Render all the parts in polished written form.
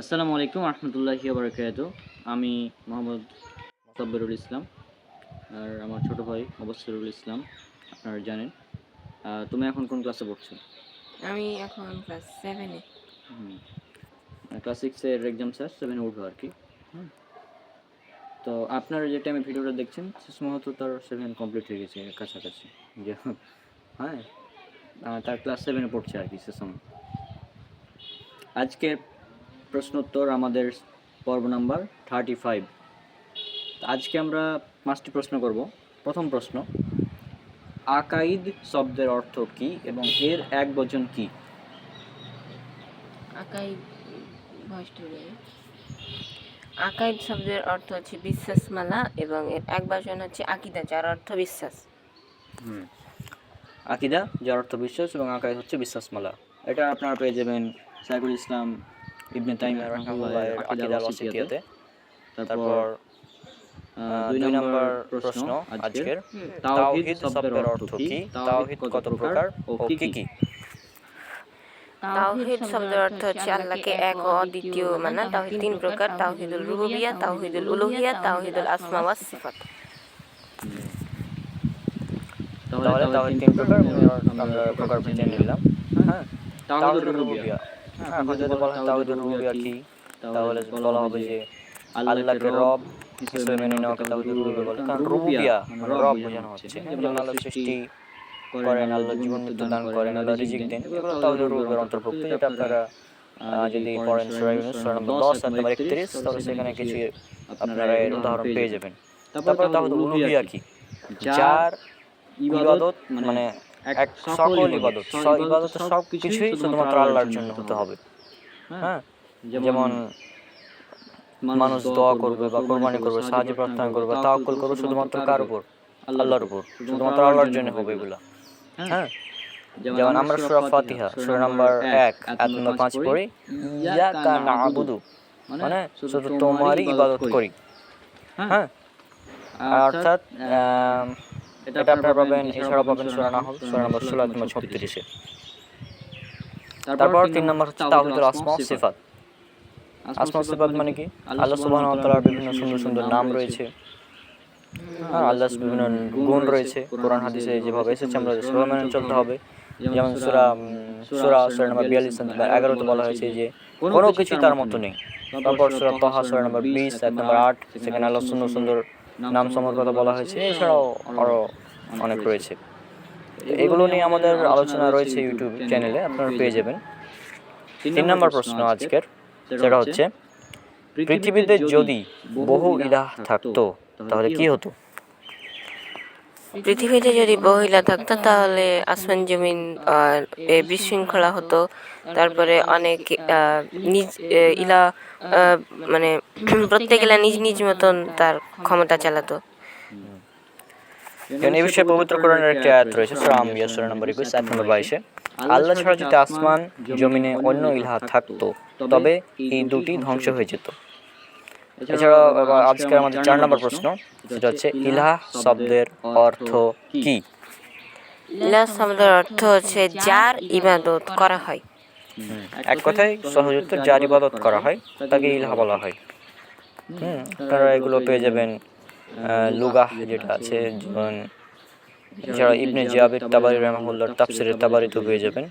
আসসালামু আলাইকুম রহমতুল্লাহি বারাকাতুহু। আমি মোহাম্মদ মোসাব্বিরুল ইসলাম, আর আমার ছোট ভাই মুবাশশিরুল ইসলাম। আপনারা জানেন। তুমি এখন কোন ক্লাসে পড়ছো? আমি এখন ক্লাস 7 এ। ক্লাস 6 এর এক্সাম শেষ, 7 এ উঠবো আর কি। তো আপনারা যে টাইমে ভিডিওটা দেখছেন সম্ভবত তার 7 কমপ্লিট হয়ে গেছে কাছাকাছি। হ্যাঁ, তার ক্লাস 7 এ পড়ছে আর কি সে সময়। আজকের প্রশ্নোত্তর আমাদের পর্ব নাম্বার 35। আজকে আমরা 5টি প্রশ্ন করব। প্রথম প্রশ্ন, আকাইদ শব্দের অর্থ কি এবং এর এক বচন কি? আকাইদ শব্দের অর্থ হচ্ছে বিশ্বাসমালা এবং এর এক বচন হচ্ছে আকিদা, যার অর্থ বিশ্বাস। আকিদা, যার অর্থ বিশ্বাস, এবং আকাইদ হচ্ছে বিশ্বাসমালা। এটা আপনারা পেয়ে যাবেন শাইখুল ইসলাম ইবনে তাইমিয়া রাহিমাহুল্লাহর আকিদা ওয়াসিতিয়াতে। তারপর 2 নম্বর প্রশ্ন আজকের, তাওহীদ শব্দের অর্থ কি? তাওহীদ কত প্রকার ও কি কি? তাওহীদ শব্দের অর্থ হচ্ছে আল্লাহকে এক ও অদ্বিতীয় মানা। তাওহীদ 3 প্রকার: তাওহীদুল রুবুবিয়্যা, তাওহীদুল উলুহিয়্যা, তাওহীদুল আসমা ওয়াস সিফাত। তাহলে তাওহীদ 3 প্রকার, আমরা প্রকার জেনে নিলাম। হ্যাঁ, তাওহীদুল রুবুবিয়্যা। এখন যদি বলা হয় তাওহীদুল রুবুবিয়্যা কি, তাহলে বলা হবে যে আল্লাহকে রব হিসেবে মেনে নেওয়াকে তাওহীদুল রুবুবিয়্যা বলে। কারণ রুবুবিয়্যা মানে রব বোঝানো হচ্ছে, যেমন আল্লাহ সৃষ্টি করেন, আল্লাহ জীবন মৃত্যু দান করেন, আল্লাহ রিজিক দেন, এগুলো তাওহীদুল রুবুবিয়্যার অন্তর্ভুক্ত। যেটা আপনারা যদি পড়েন সূরা ইউনূস সূরা নম্বর 10 আয়াত নম্বর 31, তাহলে সেখানে কিছু আপনারা এর উদাহরণ পেয়ে যাবেন। তারপরে তাওহীদুল উলুহিয়্যা কি? যার ইবাদত মানে এক সকল ইবাদত, সব কিছুই শুধুমাত্র আল্লাহর জন্য হতে হবে। হ্যাঁ, যেমন মানুষ দোয়া করবে বা কোরবানি করবে, সাহায্য প্রার্থনা করবে, তাওয়াক্কুল করবে শুধুমাত্র কার উপর? আল্লাহর উপর। শুধুমাত্র আল্লাহর জন্য হবে এগুলা। হ্যাঁ, যেমন আমরা সূরা ফাতিহা সূরা নাম্বার 1 আয়াত নম্বর 5 পড়ি, ইয়াকা না'বুদু মানে শুধু তোমারই ইবাদত করি। হ্যাঁ, অর্থাৎ এটা আপনারা পাবেন, এছাড়াও পাবেন সূরা নাহল সূরা নম্বর 16 আয়াত নম্বর 36 এ। তারপর 3 নম্বর হচ্ছে তাওহীদুল আসমা ওয়াস সিফাত। আসমা সিফাত মানে কি? আল্লাহ সুবহানাহু ওয়া তাআলার বিভিন্ন সুন্দর সুন্দর নাম রয়েছে। হ্যাঁ, আল্লাহর বিভিন্ন গুণ রয়েছে। কোরআন হাদিসে যেভাবে এসেছে আমরা সেভাবে মেনে চলতে হবে। যেমন সূরা নম্বর 42 নম্বর 11 তে বলা হয়েছে যে কোনো কিছু তার মতো নেই। তারপর সূরা তাহা সূরা নম্বর 20 আয়াত নম্বর 8, সেখানে আল্লাহর সুন্দর সুন্দর নাম সমূহের কথা বলা হয়েছে। এছাড়াও আরও অনেক রয়েছে। এগুলো নিয়ে আমাদের আলোচনা রয়েছে ইউটিউব চ্যানেলে, আপনারা পেয়ে যাবেন। 3 নম্বর প্রশ্ন আজকের, সেটা হচ্ছে পৃথিবীতে যদি বহু ইলাহ থাকতো তাহলে কি হতো? পৃথিবীতে যদি বহু ইলাহ থাকতো তাহলে আসমান জমিন বিশৃঙ্খলা হতো। তারপরে অনেক নিজ ইলাহ মানে প্রত্যেক ইলাহ নিজ নিজ মতন তার ক্ষমতা চালাতো। এই বিষয়ে পবিত্র কোরআনের একটি আয়াত রয়েছে সূরা আম্বিয়া সূরা নম্বর 21 আয়াত নম্বর 22 এ, আল্লাহ ছাড়া যদি আসমান জমিনে অন্য ইলাহ থাকতো তবে এই দুটি ধ্বংস হয়ে যেত। এছাড়া আজকের আমাদের 4 নম্বর প্রশ্ন, সেটা হচ্ছে ইলাহ শব্দের অর্থ কি? ইলাহ শব্দের অর্থ হচ্ছে যার ইবাদত করা হয়। এক কথায় সহজ উত্তর, যার ইবাদত করা হয় তাকে ইলাহ বলা হয়। আপনারা এগুলো পেয়ে যাবেন লুগাহ যেটা আছে, যেমন এছাড়া ইবনে জিয়াবির তাবারি রাহিমাহুল্লাহর তাফসিরের তাবারিতেও পেয়ে যাবেন।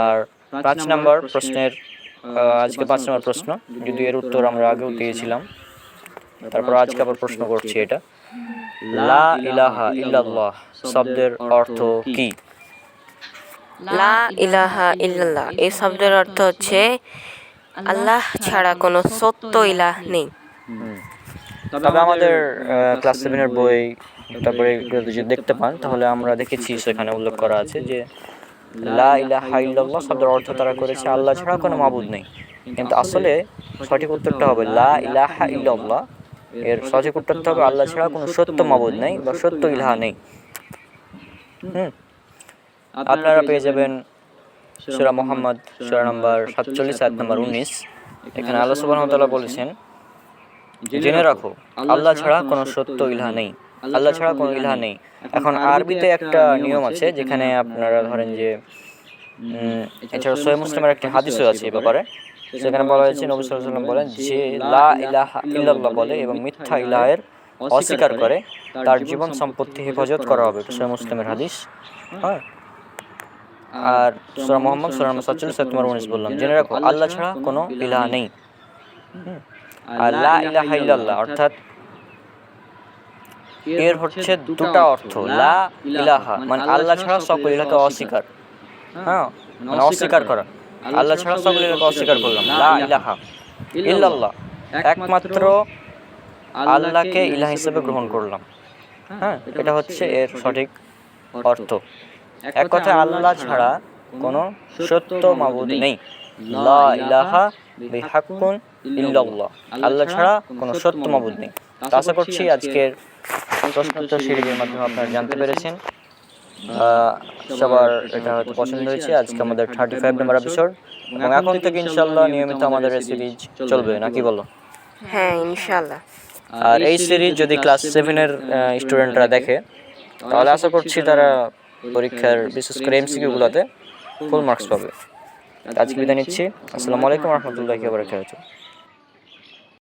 আর 5 নম্বর প্রশ্নের আজকে 5 নম্বর প্রশ্ন, যদি এর উত্তর আমরা আগেও দিয়েছিলাম, তারপর আজকে আবার প্রশ্ন করছি এটা, লা ইলাহা ইল্লাল্লাহ শব্দের অর্থ কি? লা ইলাহা ইল্লাল্লাহ এই শব্দের অর্থ হচ্ছে আল্লাহ ছাড়া কোনো সত্য ইলাহ নেই। তবে আমাদের ক্লাস 7 এর বই, তারপরে যদি দেখতে পান তাহলে আমরা দেখেছি সেখানে উল্লেখ করা আছে যে লা ইলাহা ইল্লাল্লাহ শব্দের অর্থ তারা করেছে আল্লাহ ছাড়া কোনো মাবুদ নেই, কিন্তু আসলে সঠিক উত্তরটা হবে লা ইলাহা ইল্লাল্লাহ, এর সঠিক উত্তরটা হবে আল্লাহ ছাড়া কোনো সত্য মাবুদ নেই বা সত্য ইলাহা নেই। আপনারা পেয়ে যাবেন সূরা মুহাম্মদ সূরা নম্বর 47 আয়াত নম্বর 19, এখানে আল্লাহ সুবহানাহু ওয়া তাআলা বলেছেন, জেনে রাখো আল্লাহ ছাড়া কোনো সত্য ইলাহ নেই, আল্লাহ ছাড়া কোনো ইলাহ নেই। এখন আরবিতে একটা নিয়ম আছে, যেখানে আপনারা ধরেন যে এছাড়া সহিহ মুসলিমের একটা হাদিসও আছে এই ব্যাপারে, সেখানে বলা হয়েছে নবী সাল্লাল্লাহু আলাইহি ওয়াসাল্লাম বলেন, যে লা ইলাহা ইল্লাল্লাহ বলে এবং মিথ্যা ইলাহের অস্বীকার করে তার জীবন সম্পত্তি হেফাজত করা হবে। সূরা মুসলিমের হাদিস। হ্যাঁ, আর সূরা মুহাম্মদ সূরা 47 আয়াত নম্বর 19 বললাম। জেনে রাখো আল্লাহ ছাড়া কোনো ইলাহ নেই। আর লা ইলাহা ইল্লাল্লাহ অর্থাৎ এর হচ্ছে দুটো অর্থ। লা ইলাহা মানে আল্লাহ ছাড়া সকল ইলাহকে অস্বীকার, হ্যাঁ মানে অস্বীকার করা। আল্লাহ ছাড়া সকল ইলাহকে অস্বীকার করলাম। লা ইলাহা ইল্লাল্লাহ একমাত্র আল্লাহকে ইলাহ হিসেবে গ্রহণ করলাম। হ্যাঁ, এটা হচ্ছে এর সঠিক অর্থ। এক কথায় আল্লাহ ছাড়া কোনো সত্য মাবুদ নেই। লা ইলাহা বিহাক্কুন ইল্লাল্লাহ, আল্লাহ ছাড়া কোনো সত্য মাবুদ নেই। তো আশা করছি আজকের প্রশ্নোত্তর সিরিজের মাধ্যমে আপনারা জানতে পেরেছেন। সবার এটা হয়তো পছন্দ হয়েছে। আজকে আমাদের 35 নম্বর এপিসোড, এবং এখন থেকে ইনশাআল্লাহ নিয়মিত আমাদের এই সিরিজ চলবে, নাকি বলো? হ্যাঁ, ইনশাআল্লাহ। আর এই সিরিজ যদি ক্লাস 7-এর স্টুডেন্টরা দেখে তাহলে আশা করছি তারা পরীক্ষার বিশেষ করে এমসিকিউগুলোতে ফুল মার্কস পাবে। আজকে বিদায় নিচ্ছি। আসসালামু আলাইকুম ওয়া রাহমাতুল্লাহি ওয়া বারাকাতুহু।